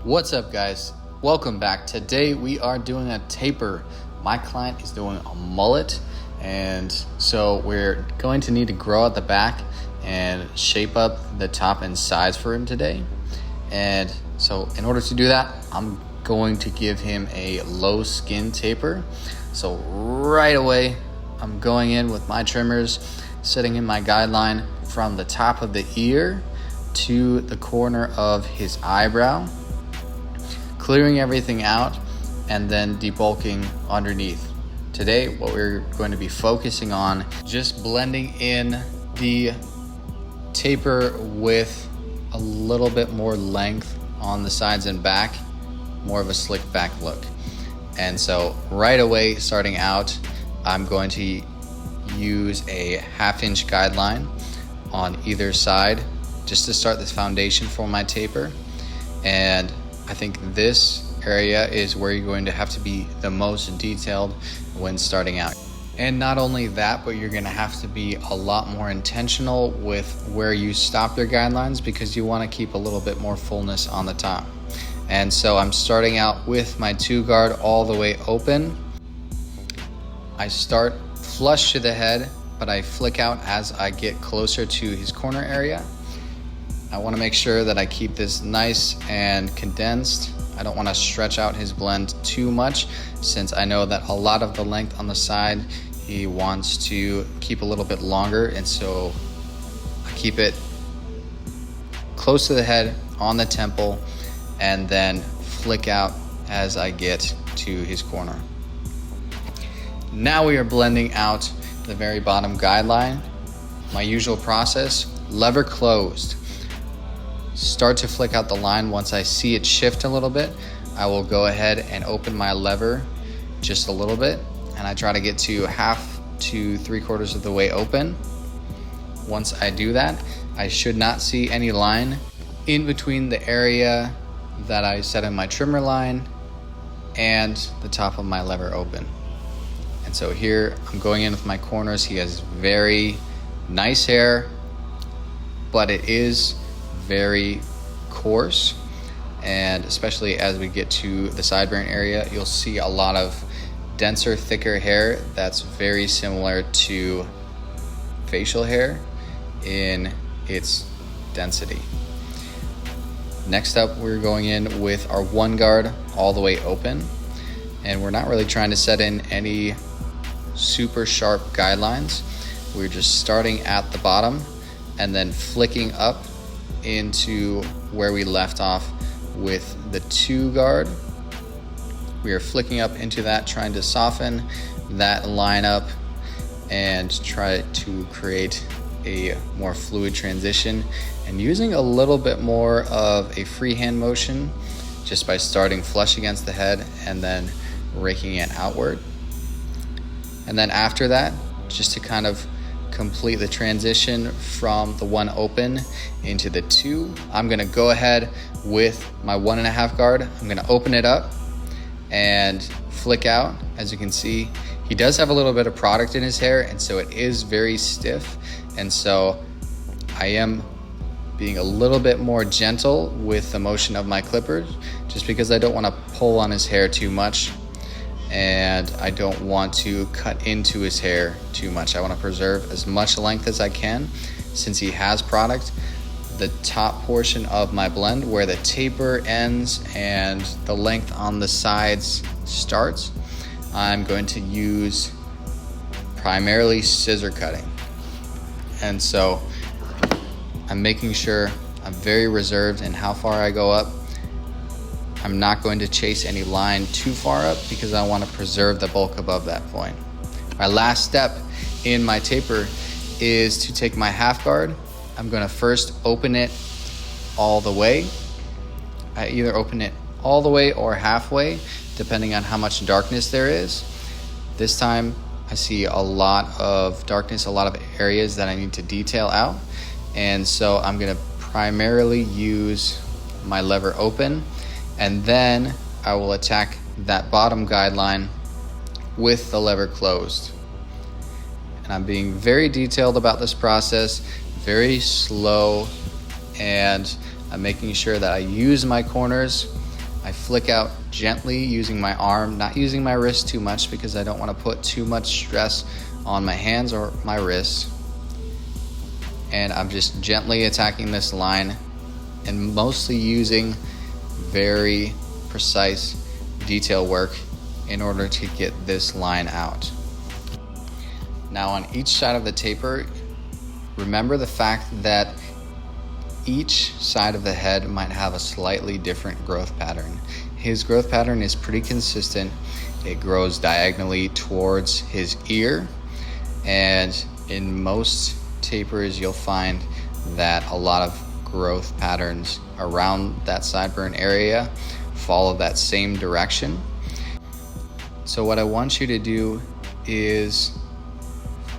What's up, guys? Welcome back. Today we are doing a taper. My client is doing a mullet, and so we're going to need to grow out the back and shape up the top and sides for him today. And so in order to do that, I'm going to give him a low skin taper. So right away, I'm going in with my trimmers, setting in my guideline from the top of the ear to the corner of his eyebrow, clearing everything out, and then debulking underneath. Today, what we're going to be focusing on, just blending in the taper with a little bit more length on the sides and back, more of a slick back look. And so right away, starting out, I'm going to use a 1/2 inch guideline on either side just to start this foundation for my taper. And I think this area is where you're going to have to be the most detailed when starting out. And not only that, but you're going to have to be a lot more intentional with where you stop your guidelines, because you want to keep a little bit more fullness on the top. And so I'm starting out with my 2 guard all the way open. I start flush to the head, but I flick out as I get closer to his corner area. I want to make sure that I keep this nice and condensed. I don't want to stretch out his blend too much, since I know that a lot of the length on the side he wants to keep a little bit longer, and so I keep it close to the head, on the temple, and then flick out as I get to his corner. Now we are blending out the very bottom guideline. My usual process: lever closed. Start to flick out the line. Once I see it shift a little bit, I will go ahead and open my lever just a little bit, and I try to get to 1/2 to 3/4 of the way open. Once I do that, I should not see any line in between the area that I set in my trimmer line and the top of my lever open. And so here I'm going in with my corners. He has very nice hair, but it is very coarse, and especially as we get to the sideburn area, you'll see a lot of denser, thicker hair that's very similar to facial hair in its density. Next up, we're going in with our 1 guard all the way open, and we're not really trying to set in any super sharp guidelines. We're just starting at the bottom and then flicking up into where we left off with the 2 guard. We are flicking up into that, trying to soften that line up and try to create a more fluid transition, and using a little bit more of a freehand motion just by starting flush against the head and then raking it outward. And then after that, just to kind of complete the transition from the 1 open into the 2, I'm going to go ahead with my 1.5 guard. I'm going to open it up and flick out. As you can see, he does have a little bit of product in his hair, and so it is very stiff, and so I am being a little bit more gentle with the motion of my clippers, just because I don't want to pull on his hair too much, and I don't want to cut into his hair too much. I want to preserve as much length as I can. Since he has product, the top portion of my blend, where the taper ends and the length on the sides starts, I'm going to use primarily scissor cutting. And so I'm making sure I'm very reserved in how far I go up. I'm not going to chase any line too far up, because I want to preserve the bulk above that point. My last step in my taper is to take my 1/2 guard. I'm going to first open it all the way. I either open it all the way or halfway, depending on how much darkness there is. This time I see a lot of darkness, a lot of areas that I need to detail out. And so I'm going to primarily use my lever open, and then I will attack that bottom guideline with the lever closed. And I'm being very detailed about this process, very slow, and I'm making sure that I use my corners I flick out gently using my arm, not using my wrist too much because I don't want to put too much stress on my hands or my wrists. And I'm just gently attacking this line and mostly using very precise detail work in order to get this line out. Now on each side of the taper, remember the fact that each side of the head might have a slightly different growth pattern. His growth pattern is pretty consistent. It grows diagonally towards his ear, and in most tapers you'll find that a lot of growth patterns around that sideburn area follow that same direction. So what I want you to do is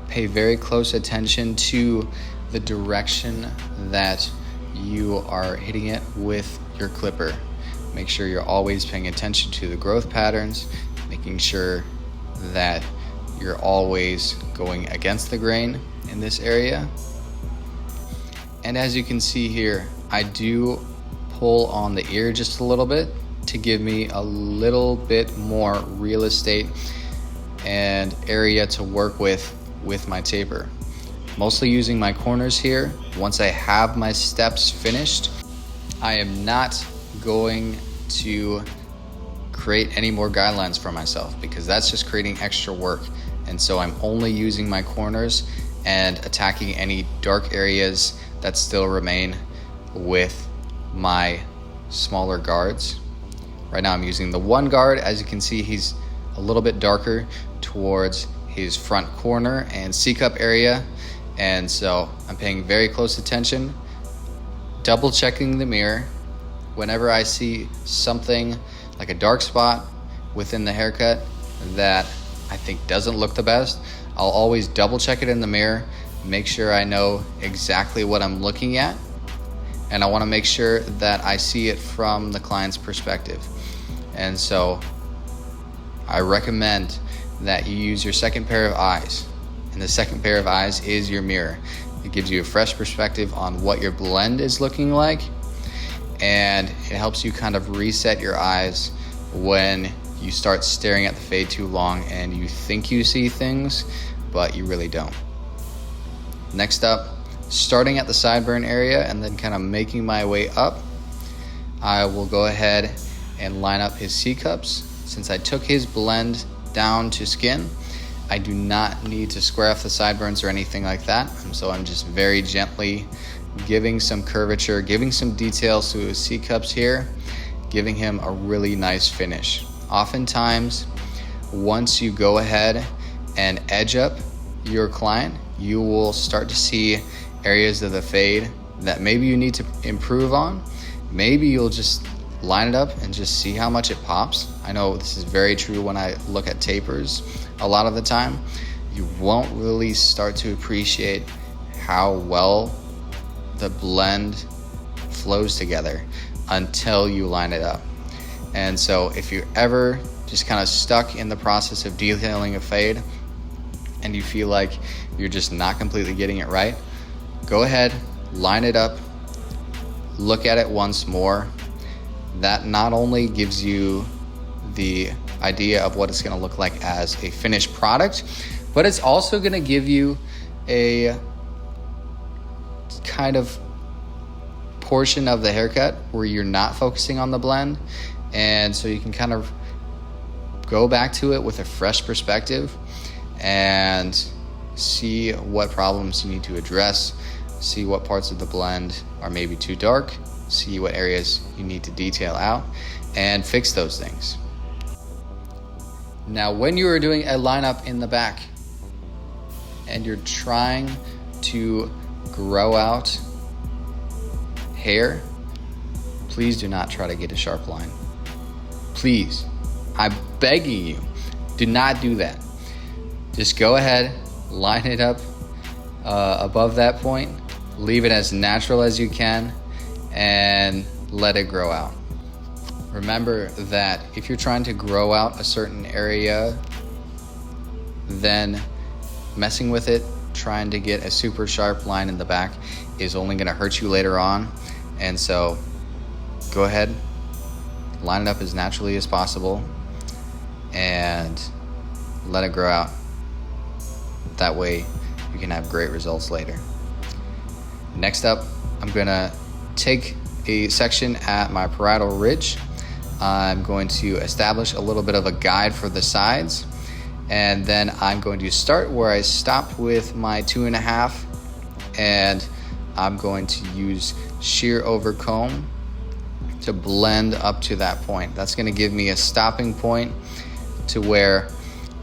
pay very close attention to the direction that you are hitting it with your clipper. Make sure you're always paying attention to the growth patterns, making sure that you're always going against the grain in this area. And as you can see here, I do pull on the ear just a little bit to give me a little bit more real estate and area to work with my taper. Mostly using my corners here. Once I have my steps finished, I am not going to create any more guidelines for myself because that's just creating extra work. And so I'm only using my corners and attacking any dark areas that still remain with my smaller guards. Right now I'm using the one guard. As you can see, he's a little bit darker towards his front corner and C-cup area. And so I'm paying very close attention, double checking the mirror. Whenever I see something like a dark spot within the haircut that I think doesn't look the best, I'll always double check it in the mirror, make sure I know exactly what I'm looking at. And I want to make sure that I see it from the client's perspective. And so I recommend that you use your second pair of eyes. And the second pair of eyes is your mirror. It gives you a fresh perspective on what your blend is looking like. And it helps you kind of reset your eyes when you start staring at the fade too long and you think you see things, but you really don't. Next up, starting at the sideburn area and then kind of making my way up, I will go ahead and line up his C-cups. Since I took his blend down to skin, I do not need to square off the sideburns or anything like that. And so I'm just very gently giving some curvature, giving some details to his C-cups here, giving him a really nice finish. Oftentimes, once you go ahead and edge up your client, you will start to see areas of the fade that maybe you need to improve on. Maybe you'll just line it up and just see how much it pops. I know this is very true when I look at tapers. A lot of the time, you won't really start to appreciate how well the blend flows together until you line it up. And so if you're ever just kind of stuck in the process of detailing a fade and you feel like you're just not completely getting it right, go ahead, line it up, look at it once more. That not only gives you the idea of what it's going to look like as a finished product, but it's also going to give you a kind of portion of the haircut where you're not focusing on the blend, and so you can kind of go back to it with a fresh perspective and see what problems you need to address, see what parts of the blend are maybe too dark, see what areas you need to detail out, and fix those things. Now, when you are doing a lineup in the back and you're trying to grow out hair, please do not try to get a sharp line. Please, I'm begging you, do not do that. Just go ahead, line it up above that point, leave it as natural as you can, and let it grow out. Remember that if you're trying to grow out a certain area, then messing with it, trying to get a super sharp line in the back is only going to hurt you later on. And so go ahead, line it up as naturally as possible and let it grow out. That way you can have great results later. Next up, I'm gonna take a section at my parietal ridge. I'm going to establish a little bit of a guide for the sides, and then I'm going to start where I stopped with my 2.5, and I'm going to use shear over comb to blend up to that point. That's going to give me a stopping point to where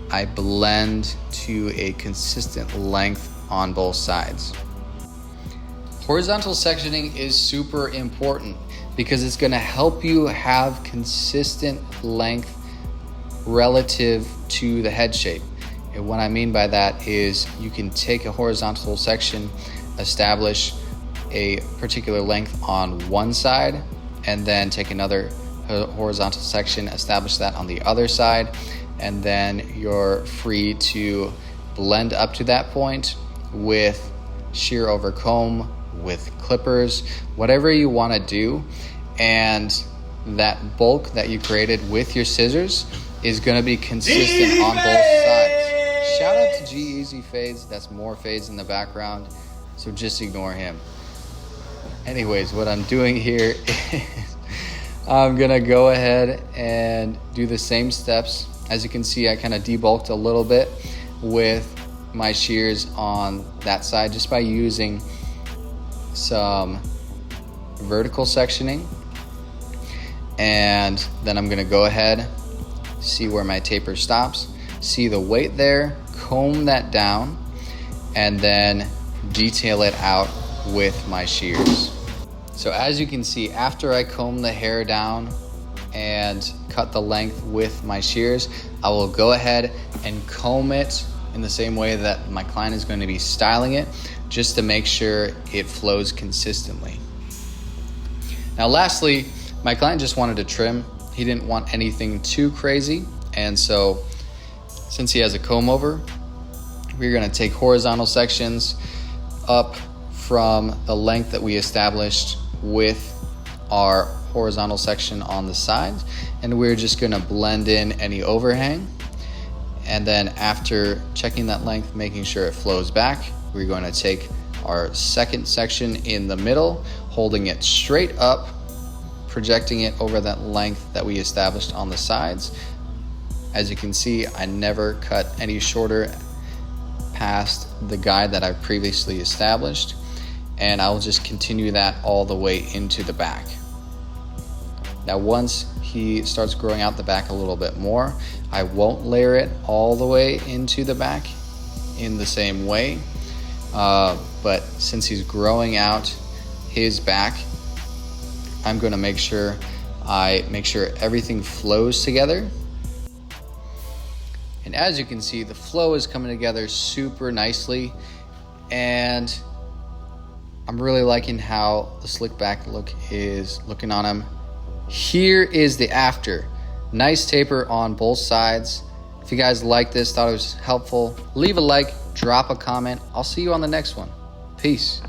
I blend to a consistent length on both sides. Horizontal sectioning is super important because it's going to help you have consistent length relative to the head shape. And what I mean by that is you can take a horizontal section, establish a particular length on one side, and then take another horizontal section, establish that on the other side, and then you're free to blend up to that point with shear over comb, with clippers, whatever you want to do. And that bulk that you created with your scissors is going to be consistent on both sides. Shout out to G-Eazy Fades. That's more fades in the background, so just ignore him. Anyways, what I'm doing here is I'm gonna go ahead and do the same steps. As you can see, I kind of debulked a little bit with my shears on that side just by using some vertical sectioning. And then I'm gonna go ahead, see where my taper stops, see the weight there, comb that down, and then detail it out with my shears. So as you can see, after I comb the hair down and cut the length with my shears, I will go ahead and comb it in the same way that my client is going to be styling it, just to make sure it flows consistently. Now lastly, my client just wanted to trim. He didn't want anything too crazy, and so since he has a comb over, we're going to take horizontal sections up from the length that we established with our horizontal section on the sides, and we're just going to blend in any overhang. And then after checking that length, making sure it flows back, we're going to take our second section in the middle, holding it straight up, projecting it over that length that we established on the sides. As you can see, I never cut any shorter past the guide that I previously established, and I'll just continue that all the way into the back. Now once he starts growing out the back a little bit more, I won't layer it all the way into the back in the same way, but since he's growing out his back, I'm going to make sure everything flows together. And as you can see, the flow is coming together super nicely, and I'm really liking how the slick back look is looking on him. Here is the after. Nice taper on both sides. If you guys like this, thought it was helpful, leave a like, drop a comment. I'll see you on the next one. Peace.